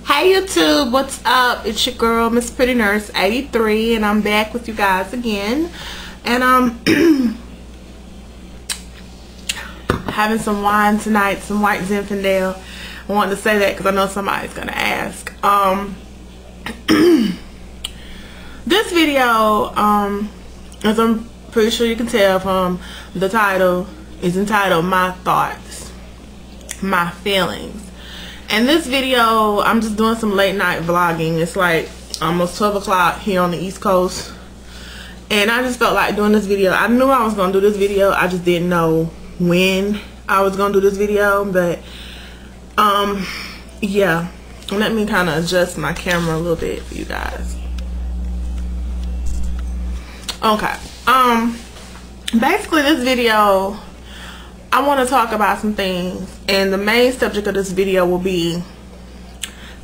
Hey YouTube, what's up? It's your girl Miss Pretty Nurse 83 and I'm back with you guys again. And having some wine tonight, some white Zinfandel. I wanted to say that because I know somebody's gonna ask. This video, as I'm pretty sure you can tell from the title, is entitled My Thoughts, My Feelings. And this video, I'm just doing some late night vlogging. It's like almost 12 o'clock here on the East Coast. And I just felt like doing this video. I knew I was going to do this video. I just didn't know when I was going to do this video. But, yeah. Let me kind of adjust my camera a little bit for you guys. Okay. Basically this video, I want to talk about some things, and the main subject of this video will be,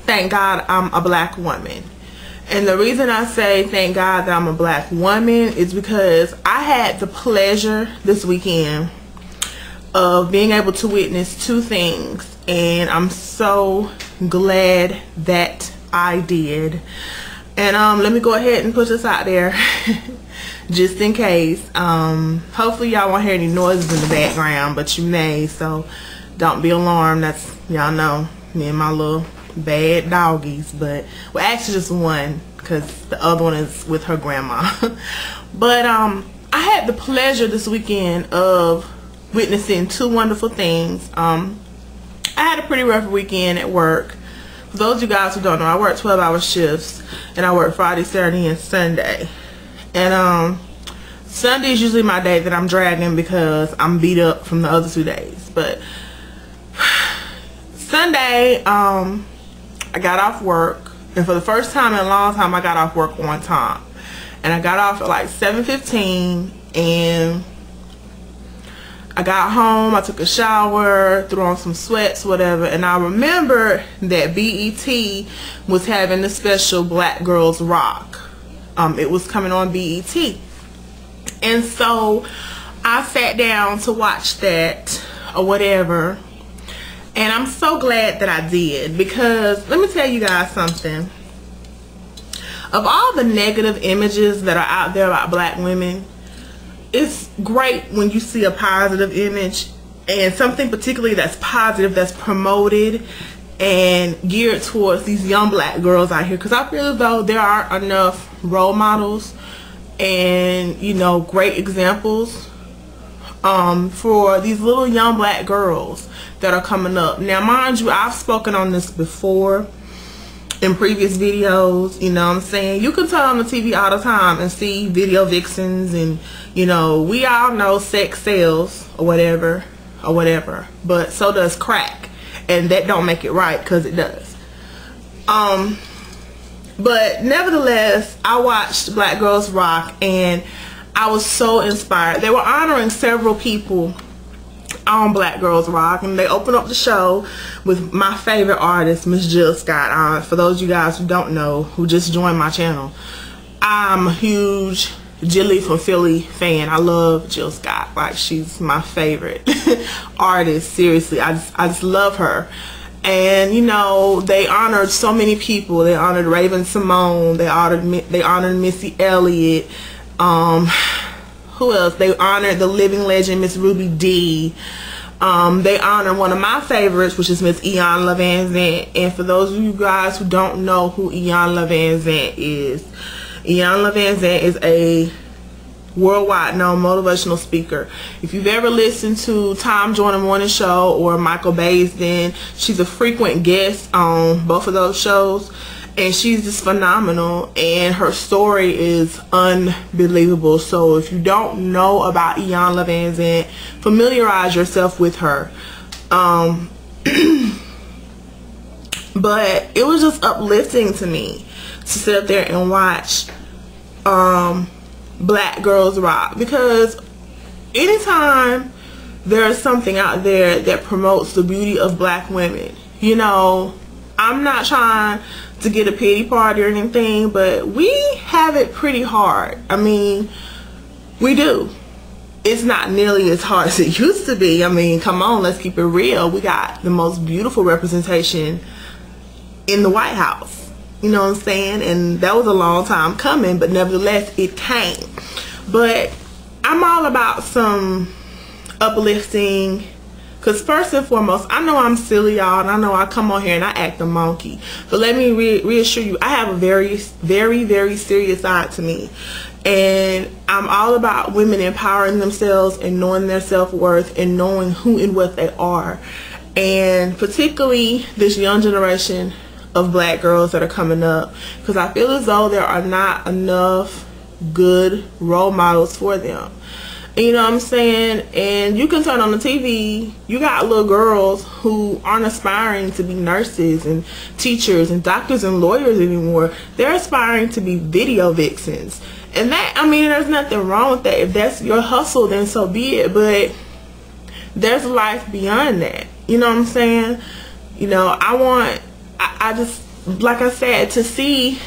thank God I'm a black woman. And the reason I say thank God that I'm a black woman is because I had the pleasure this weekend of being able to witness two things, and I'm so glad that I did. And let me go ahead and put this out there just in case. Hopefully y'all won't hear any noises in the background, but you may, so don't be alarmed. That's, y'all know, me and my little bad doggies. But, well, actually just one, because the other one is with her grandma. But I had the pleasure this weekend of witnessing two wonderful things. I had a pretty rough weekend at work. For those of you guys who don't know, I work 12-hour shifts, and I work Friday, Saturday, and Sunday. And Sunday is usually my day that I'm dragging because I'm beat up from the other 2 days. But Sunday, I got off work, and for the first time in a long time, I got off work on time. And I got off at like 7:15, and I got home, I took a shower, threw on some sweats, whatever, and I remember that BET was having the special Black Girls Rock. It was coming on BET. And so I sat down to watch that or whatever. And I'm so glad that I did, because let me tell you guys something. Of all the negative images that are out there about black women, it's great when you see a positive image, and something particularly that's positive, that's promoted and geared towards these young black girls out here. Because I feel as though there aren't enough role models and, you know, great examples for these little young black girls that are coming up. Now mind you, I've spoken on this before in previous videos. You know what I'm saying? You can turn on the TV all the time and see video vixens, and you know, we all know sex sells or whatever, but so does crack, and that don't make it right, because it does. But nevertheless, I watched Black Girls Rock and I was so inspired. They were honoring several people on Black Girls Rock, and they opened up the show with my favorite artist, Miss Jill Scott. For those of you guys who don't know, who just joined my channel, I'm a huge Jilly from Philly fan. I love Jill Scott. Like, she's my favorite artist. Seriously, I just love her. And you know, they honored so many people. They honored Raven Simone. They honored Missy Elliott. Who else? They honored the living legend Miss Ruby Dee. They honored one of my favorites, which is Miss Iyanla Vanzant. And for those of you guys who don't know who Iyanla Vanzant is, Iyanla Vanzant is a worldwide known motivational speaker. If you've ever listened to Tom Joyner Morning Show or Michael Baisden, she's a frequent guest on both of those shows, and she's just phenomenal, and her story is unbelievable. So if you don't know about Iyanla Vanzant, familiarize yourself with her. But it was just uplifting to me to sit up there and watch Black Girls Rock, because anytime there's something out there that promotes the beauty of black women, you know, I'm not trying to get a pity party or anything, but we have it pretty hard. I mean, we do. It's not nearly as hard as it used to be. I mean, come on, let's keep it real. We got the most beautiful representation in the White House. You know what I'm saying? And that was a long time coming, but nevertheless it came. But I'm all about some uplifting, because first and foremost, I know I'm silly, y'all, and I know I come on here and I act a monkey, but let me reassure you, I have a very, very, very serious side to me. And I'm all about women empowering themselves and knowing their self-worth and knowing who and what they are. And particularly this young generation of black girls that are coming up, because I feel as though there are not enough good role models for them. You know what I'm saying? And you can turn on the TV, you got little girls who aren't aspiring to be nurses and teachers and doctors and lawyers anymore. They're aspiring to be video vixens. And that, I mean, there's nothing wrong with that. If that's your hustle, then so be it. But there's life beyond that. You know what I'm saying? You know, I just, like I said, to see,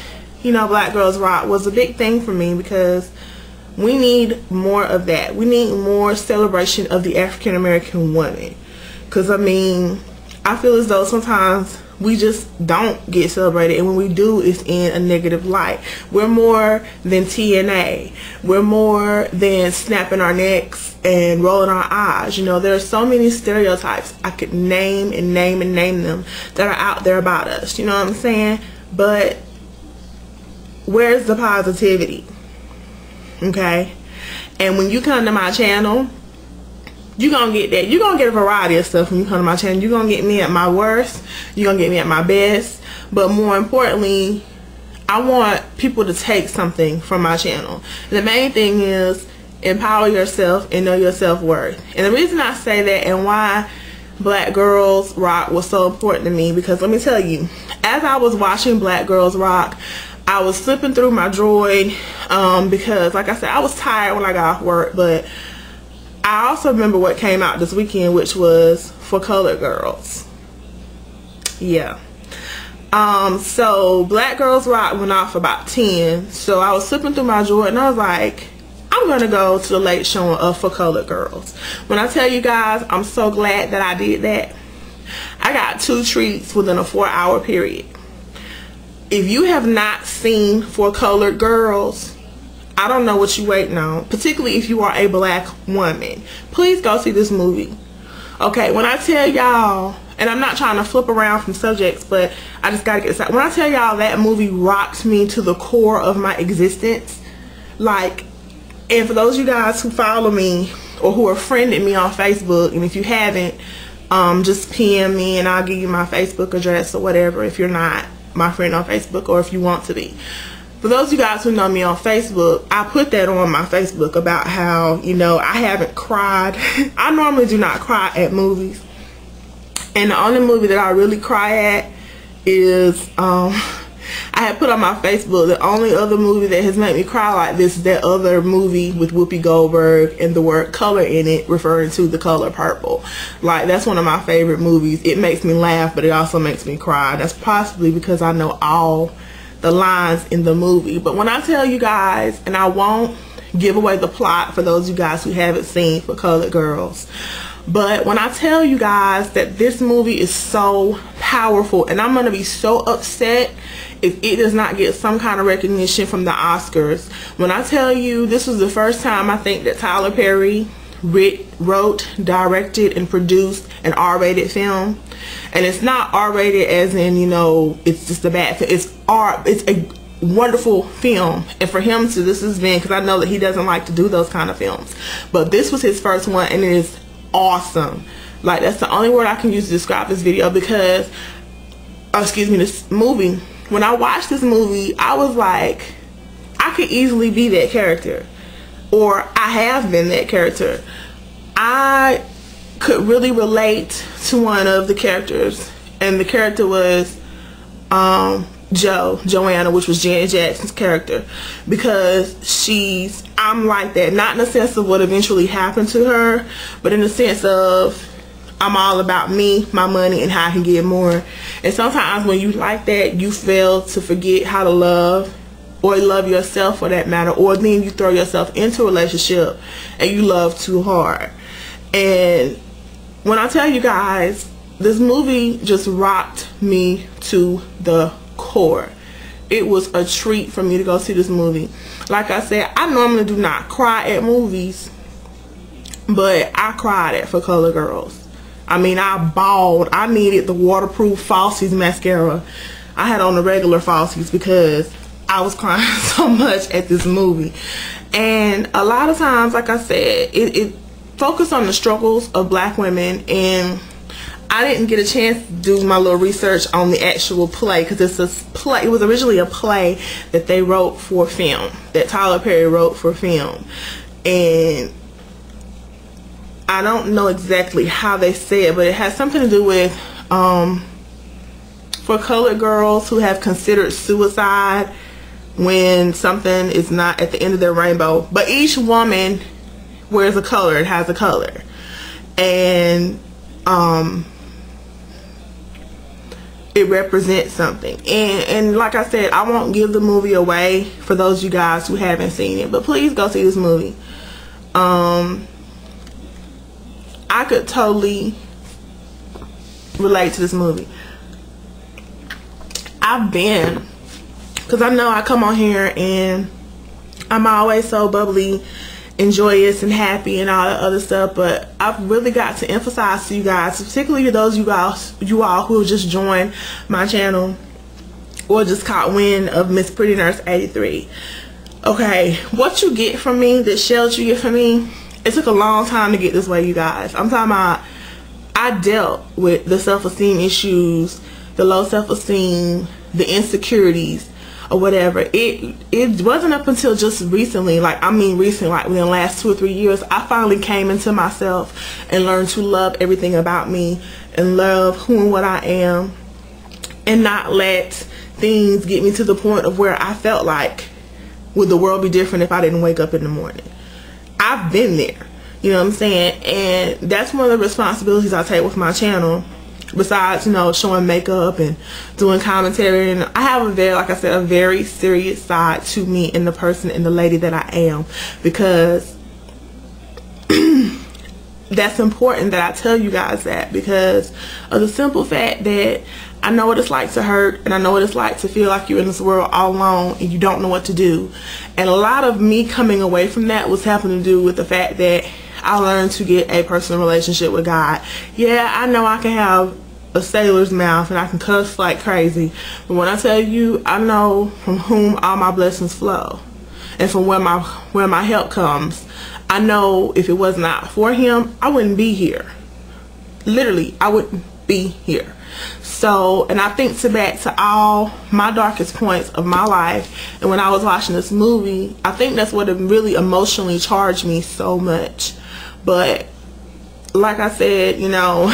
you know, Black Girls Rock was a big thing for me, because we need more of that. We need more celebration of the African American woman. Because, I mean, I feel as though sometimes we just don't get celebrated, and when we do, it's in a negative light. We're more than TNA. We're more than snapping our necks and rolling our eyes. You know, there are so many stereotypes I could name and name and name them that are out there about us. You know what I'm saying? But where's the positivity? Okay? And when you come to my channel, you're going to get that. You're going to get a variety of stuff when you come to my channel. You're going to get me at my worst. You're going to get me at my best. But more importantly, I want people to take something from my channel. And the main thing is empower yourself and know your self-worth. And the reason I say that and why Black Girls Rock was so important to me, because let me tell you, as I was watching Black Girls Rock, I was flipping through my Droid because, like I said, I was tired when I got off work. But I also remember what came out this weekend, which was For Colored Girls. Yeah. So Black Girls Rock went off about 10. So I was flipping through my Droid and I was like, I'm going to go to the late showing of For Colored Girls. When I tell you guys, I'm so glad that I did that. I got 2 treats within a 4-hour period. If you have not seen For Colored Girls, I don't know what you're waiting on, particularly if you are a black woman. Please go see this movie. Okay, when I tell y'all, and I'm not trying to flip around from subjects, but I just gotta get this out. When I tell y'all that movie rocked me to the core of my existence, like, and for those of you guys who follow me or who are friended me on Facebook, and if you haven't, just PM me and I'll give you my Facebook address or whatever if you're not my friend on Facebook, or if you want to be. For those of you guys who know me on Facebook, I put that on my Facebook about how, you know, I haven't cried. I normally do not cry at movies. And the only movie that I really cry at is, I had put on my Facebook, the only other movie that has made me cry like this is that other movie with Whoopi Goldberg and the word color in it, referring to the color purple. Like, that's one of my favorite movies. It makes me laugh, but it also makes me cry. That's possibly because I know all the lines in the movie. But when I tell you guys, and I won't give away the plot for those of you guys who haven't seen For Colored Girls, but when I tell you guys that this movie is so powerful, and I'm going to be so upset if it does not get some kind of recognition from the Oscars. When I tell you this was the first time I think that Tyler Perry wrote, directed, and produced an R-rated film. And it's not R-rated as in, you know, it's just a bad film. It's a wonderful film. And for him to, this has been, because I know that he doesn't like to do those kind of films, but this was his first one, and it is awesome. Like, that's the only word I can use to describe this video, because, this movie. When I watched this movie, I was like, I could easily be that character, or I have been that character. I could really relate to one of the characters, and the character was Joanna, which was Janet Jackson's character, because I'm like that, not in the sense of what eventually happened to her, but in the sense of I'm all about me, my money, and how I can get more. And sometimes when you like that, you fail to forget how to love, or love yourself for that matter, or then you throw yourself into a relationship and you love too hard. And when I tell you guys, this movie just rocked me to the core. It was a treat for me to go see this movie. Like I said, I normally do not cry at movies, but I cried at For Color Girls. I mean, I bawled. I needed the waterproof Falsies mascara. I had on the regular Falsies because I was crying so much at this movie. And a lot of times, like I said, it focused on the struggles of black women, and I didn't get a chance to do my little research on the actual play, because it's a play. It was originally a play that they wrote for film, that Tyler Perry wrote for film, and I don't know exactly how they say it, but it has something to do with for colored girls who have considered suicide when something is not at the end of their rainbow. But each woman wears a color, it has a color, and it represents something. And like I said, I won't give the movie away for those of you guys who haven't seen it, but please go see this movie. I could totally relate to this movie. Because I know I come on here and I'm always so bubbly and joyous and happy and all that other stuff, but I've really got to emphasize to you guys, particularly to those you all who have just joined my channel or just caught wind of Miss Pretty Nurse 83. Okay, what you get from me, the shells you get from me, it took a long time to get this way, you guys. I'm talking about, I dealt with the self-esteem issues, the low self-esteem, the insecurities, or whatever. It wasn't up until just recently, like recently, like within the last 2 or 3 years, I finally came into myself and learned to love everything about me and love who and what I am, and not let things get me to the point of where I felt like, would the world be different if I didn't wake up in the morning? I've been there, you know what I'm saying? And that's one of the responsibilities I take with my channel. Besides, you know, showing makeup and doing commentary, and I have a very, like I said, a very serious side to me and the person and the lady that I am, because that's important that I tell you guys that, because of the simple fact that I know what it's like to hurt, and I know what it's like to feel like you're in this world all alone and you don't know what to do. And a lot of me coming away from that was having to do with the fact that I learned to get a personal relationship with God. Yeah, I know I can have a sailor's mouth and I can cuss like crazy, but when I tell you, I know from whom all my blessings flow and from where my help comes. I know if it was not for him, I wouldn't be here. Literally, I wouldn't be here. So, and I think back to all my darkest points of my life, and when I was watching this movie, I think that's what really emotionally charged me so much. But like I said, you know,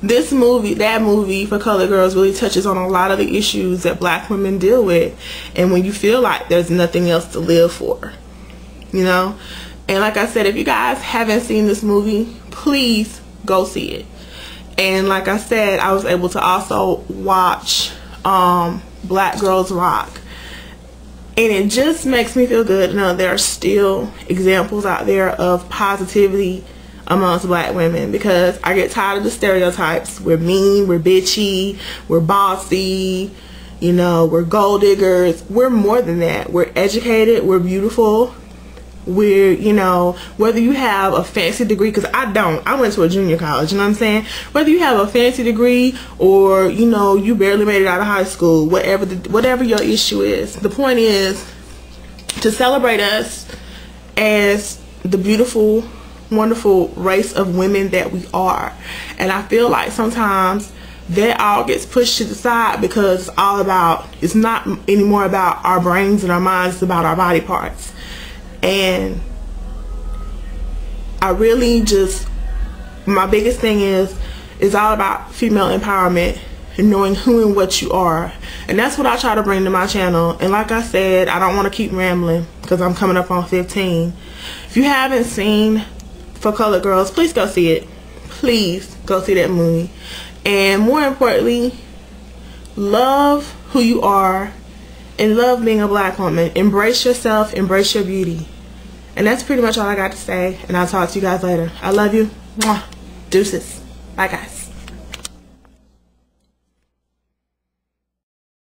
this movie, that movie, For Colored Girls, really touches on a lot of the issues that black women deal with, and when you feel like there's nothing else to live for, you know. And like I said, if you guys haven't seen this movie, please go see it. And like I said, I was able to also watch Black Girls Rock, and it just makes me feel good to know there are still examples out there of positivity amongst black women, because I get tired of the stereotypes. We're mean, we're bitchy, we're bossy, you know, we're gold diggers. We're more than that. We're educated, we're beautiful. We're, you know, whether you have a fancy degree, because I don't, I went to a junior college, you know what I'm saying? Whether you have a fancy degree or, you know, you barely made it out of high school, whatever your issue is, the point is to celebrate us as the beautiful, wonderful race of women that we are. And I feel like sometimes that all gets pushed to the side, because it's all about, it's not anymore about our brains and our minds, it's about our body parts. And I really just, my biggest thing is all about female empowerment and knowing who and what you are. And that's what I try to bring to my channel. And like I said, I don't want to keep rambling because I'm coming up on 15. If you haven't seen For Colored Girls, please go see it. Please go see that movie. And more importantly, love who you are and love being a black woman. Embrace yourself, embrace your beauty. And that's pretty much all I got to say, and I'll talk to you guys later. I love you. Mwah. Deuces. Bye guys.